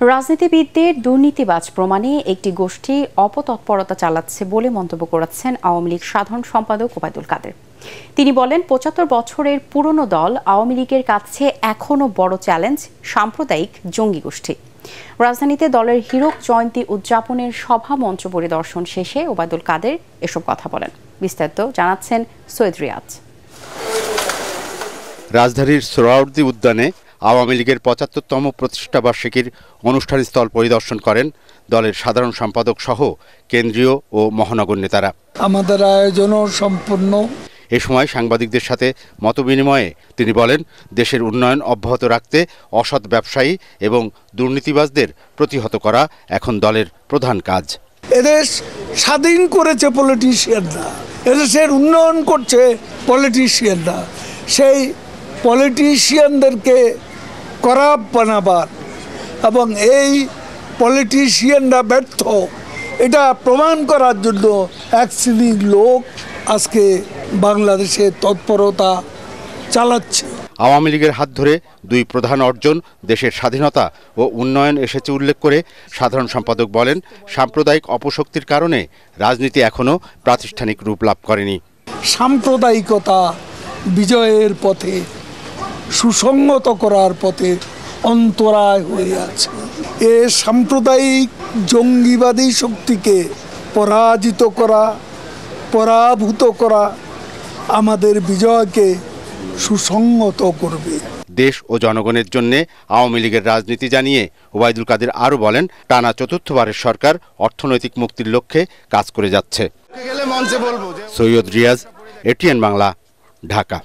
রাজনীতিবিদদের দুর্নীতিবাজ প্রমাণে একটি গোষ্ঠী অপতৎপরতা চালাচ্ছে বলে মন্তব্য করেছেন আওয়ামী লীগ সাধারণ সম্পাদক ওবায়দুল কাদের। তিনি বলেন, ৭৫ বছরের পুরনো দল আওয়ামী লীগের কাছে এখনও বড় চ্যালেঞ্জ সাম্প্রদায়িক জঙ্গি গোষ্ঠী। রাজধানীতে দলের হীরক জয়ন্তী উদযাপনের সভা মঞ্চ পরিদর্শন শেষে ওবায়দুল কাদের এসব কথা বলেন। বিস্তারিত জানাচ্ছেন সৈয়দ রিয়াজ। রাজধানীর সোহরাওয়ার্দী উদ্যানে আওয়ামী লীগের ৭৫তম প্রতিষ্ঠাবার্ষিকীর অনুষ্ঠানস্থল পরিদর্শন করেন দলের সাধারণ সম্পাদক সহ কেন্দ্রীয় ও মহানগর নেতারা। আমাদের আয়োজনও সম্পূর্ণ। এ সময় সাংবাদিকদের সাথে মতবিনিময়ে তিনি বলেন, দেশের উন্নয়ন অব্যাহত রাখতে অসৎ ব্যবসায়ী এবং দুর্নীতিবাজদের প্রতিহত করা এখন দলের প্রধান কাজ। এদেশ স্বাধীন করেছে পলিটিশিয়ানরা, এদেশের উন্নয়ন করছে পলিটিশিয়ানরা। সেই পলিটিশিয়ানদেরকে করাপ বানাবার এবং এই পলিটিশিয়ানরা ব্যর্থ এটা প্রমাণ করার জন্য এক শ্রেণীর লোক আজকে বাংলাদেশে তৎপরতা চালাচ্ছে। আওয়ামী লীগের হাত ধরে দুই প্রধান অর্জন দেশের স্বাধীনতা ও উন্নয়ন এসেছে উল্লেখ করে সাধারণ সম্পাদক বলেন, সাম্প্রদায়িক অপশক্তির কারণে রাজনীতি এখনো প্রাতিষ্ঠানিক রূপ লাভ করেনি। সাম্প্রদায়িকতা বিজয়ের পথে, সুসংগত করার পথে অন্তরায় হয়ে আছে। এ সাম্প্রদায়িক জঙ্গিবাদী শক্তিকে পরাজিত করা, পরাভূত করা আমাদের বিজয়কে সুসংগত করবে। দেশ ও জনগণের জন্য আওয়ামী লীগের রাজনীতি জানিয়ে ওবায়দুল কাদের আরও বলেন, টানা চতুর্থবারের সরকার অর্থনৈতিক মুক্তির লক্ষ্যে কাজ করে যাচ্ছে। সৈয়দ রিয়াজ, এটিএন বাংলা, ঢাকা।